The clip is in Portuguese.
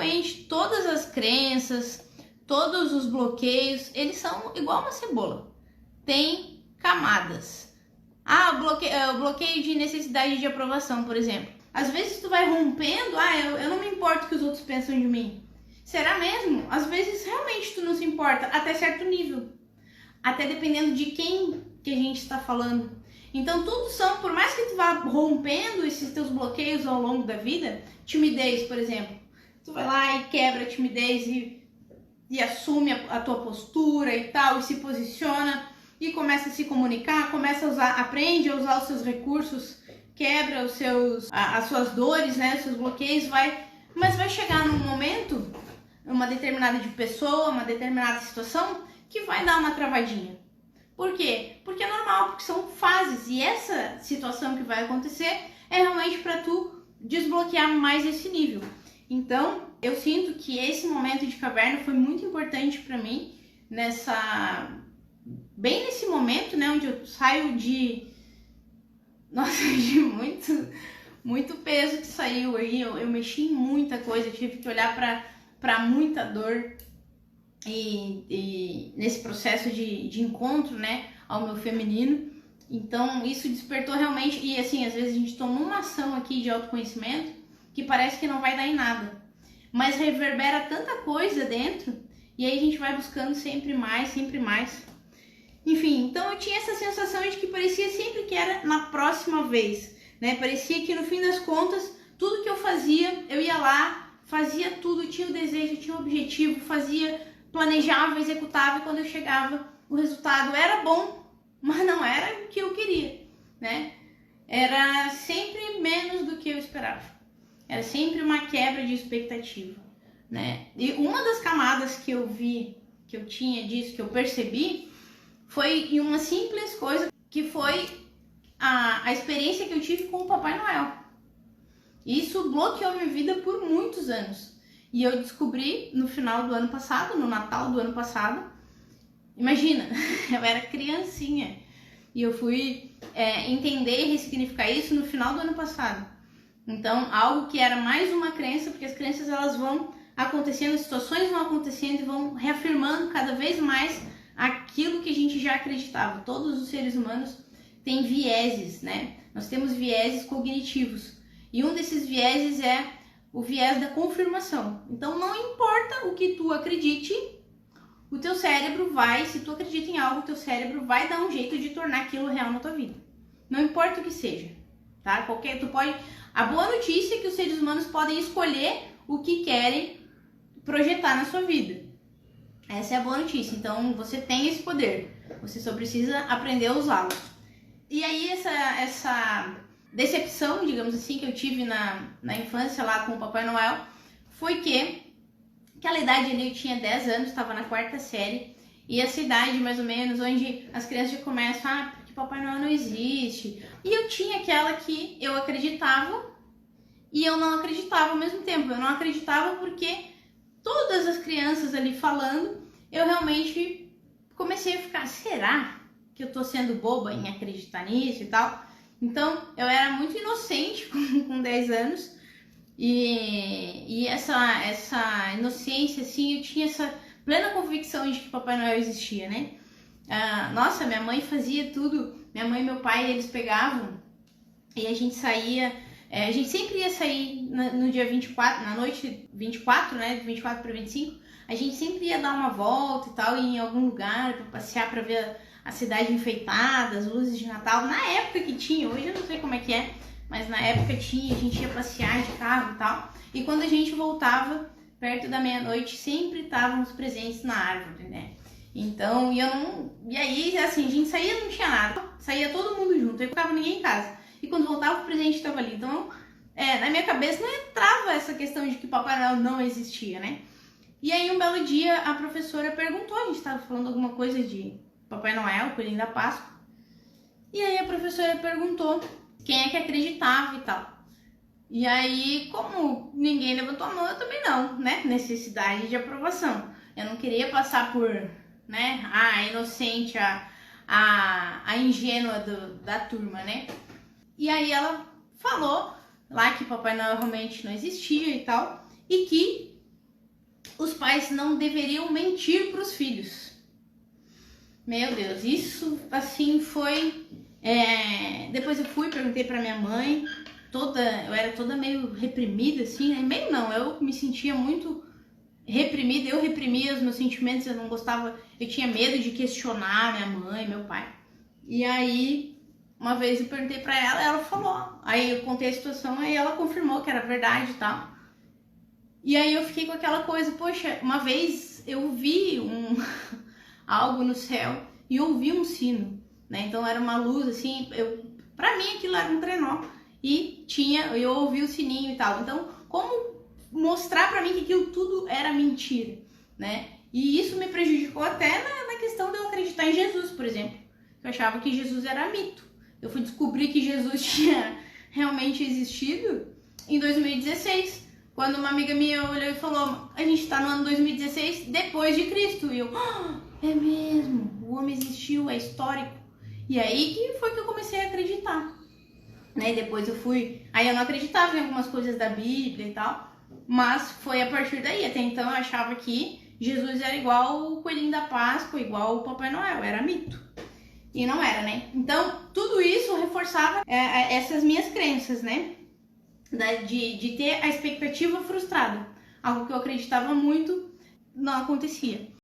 realmente todas as crenças, todos os bloqueios, eles são igual uma cebola. Tem camadas. O bloqueio de necessidade de aprovação, por exemplo. Às vezes tu vai rompendo, eu não me importo o que os outros pensam de mim. Será mesmo? Às vezes realmente tu não se importa, até certo nível. Até dependendo de quem que a gente está falando. Então tudo são, por mais que tu vá rompendo esses teus bloqueios ao longo da vida, timidez, por exemplo. Tu vai lá e quebra a timidez e assume a tua postura e tal, e se posiciona e começa a se comunicar, aprende a usar os seus recursos, quebra as suas dores, né, os seus bloqueios, mas vai chegar num momento, uma determinada pessoa, uma determinada situação, que vai dar uma travadinha. Por quê? Porque é normal, porque são fases, e essa situação que vai acontecer é realmente para tu desbloquear mais esse nível. Então, eu sinto que esse momento de caverna foi muito importante para mim, bem nesse momento, né, onde eu saio de muito peso que saiu aí, eu mexi em muita coisa, tive que olhar para muita dor e nesse processo de encontro, né, ao meu feminino. Então isso despertou realmente, e assim, às vezes a gente toma uma ação aqui de autoconhecimento que parece que não vai dar em nada, mas reverbera tanta coisa dentro, e aí a gente vai buscando sempre mais. Enfim, então eu tinha essa sensação de que parecia sempre que era na próxima vez, né? Parecia que no fim das contas, tudo que eu fazia, eu ia lá, fazia tudo, tinha o desejo, tinha o objetivo, planejava, executava, e quando eu chegava, o resultado era bom, mas não era o que eu queria, né? Era sempre menos do que eu esperava. Era sempre uma quebra de expectativa, né? E uma das camadas que eu vi, que eu tinha disso, que eu percebi, foi em uma simples coisa, que foi a experiência que eu tive com o Papai Noel. Isso bloqueou minha vida por muitos anos. E eu descobri no final do ano passado, no Natal do ano passado. Imagina, eu era criancinha. E eu fui entender e ressignificar isso no final do ano passado. Então, algo que era mais uma crença, porque as crenças elas vão acontecendo, as situações vão acontecendo e vão reafirmando cada vez mais aquilo que a gente já acreditava. Todos os seres humanos têm vieses, né? Nós temos vieses cognitivos. E um desses vieses é o viés da confirmação. Então, não importa o que tu acredite, o teu cérebro se tu acredita em algo, o teu cérebro vai dar um jeito de tornar aquilo real na tua vida. Não importa o que seja, tá? A boa notícia é que os seres humanos podem escolher o que querem projetar na sua vida. Essa é a boa notícia. Então, você tem esse poder. Você só precisa aprender a usá-lo. E aí, essa decepção, digamos assim, que eu tive na infância lá com o Papai Noel, foi que aquela idade ali, eu tinha 10 anos, estava na 4ª série, e essa idade, mais ou menos, onde as crianças já começam, porque Papai Noel não existe. E eu tinha aquela que eu acreditava e eu não acreditava ao mesmo tempo. Eu não acreditava porque todas as crianças ali falando, eu realmente comecei a ficar, será que eu tô sendo boba em acreditar nisso e tal? Então, eu era muito inocente com 10 anos, e essa inocência, assim, eu tinha essa plena convicção de que Papai Noel existia, né? Nossa, minha mãe fazia tudo, minha mãe e meu pai, eles pegavam e a gente saía, a gente sempre ia sair no dia 24, na noite 24, né, de 24 para 25, a gente sempre ia dar uma volta e tal, ir em algum lugar para passear, para ver a cidade enfeitada, as luzes de Natal, na época que tinha, hoje eu não sei como é que é, mas na época tinha, a gente ia passear de carro e tal, e quando a gente voltava, perto da meia-noite, sempre estavam os presentes na árvore, né? Então, e aí, assim, a gente saía, não tinha nada, saía todo mundo junto, aí ficava ninguém em casa, e quando voltava o presente estava ali. Então, na minha cabeça não entrava essa questão de que Papai Noel não existia, né? E aí, um belo dia, a professora perguntou, a gente estava falando alguma coisa de Papai Noel, Coelhinho da Páscoa, e aí a professora perguntou quem é que acreditava e tal. E aí, como ninguém levantou a mão, eu também não, né? Necessidade de aprovação. Eu não queria passar por, né, a inocente, a ingênua da turma, né? E aí ela falou lá que Papai Noel realmente não existia e tal, e que os pais não deveriam mentir para os filhos. Meu Deus, isso assim foi... Depois eu perguntei pra minha mãe, eu era toda meio reprimida, assim, né? Meio não, eu me sentia muito reprimida, eu reprimia os meus sentimentos, eu não gostava, eu tinha medo de questionar minha mãe, meu pai. E aí, uma vez eu perguntei pra ela falou, aí eu contei a situação, aí ela confirmou que era verdade e tal. E aí eu fiquei com aquela coisa, poxa, uma vez eu vi algo no céu e ouvi um sino, né? Então era uma luz assim, pra mim aquilo era um trenó e eu ouvi o sininho e tal. Então, como mostrar pra mim que aquilo tudo era mentira, né? E isso me prejudicou até na questão de eu acreditar em Jesus, por exemplo. Eu achava que Jesus era mito. Eu fui descobrir que Jesus tinha realmente existido em 2016. Quando uma amiga minha olhou e falou, a gente tá no ano 2016 depois de Cristo. E eu, é mesmo, o homem existiu, é histórico. E aí que foi que eu comecei a acreditar. Né? Depois aí eu não acreditava em algumas coisas da Bíblia e tal. Mas foi a partir daí, até então eu achava que Jesus era igual o Coelhinho da Páscoa, igual o Papai Noel, era mito. E não era, né? Então, tudo isso reforçava essas minhas crenças, né? De ter a expectativa frustrada. Algo que eu acreditava muito, não acontecia.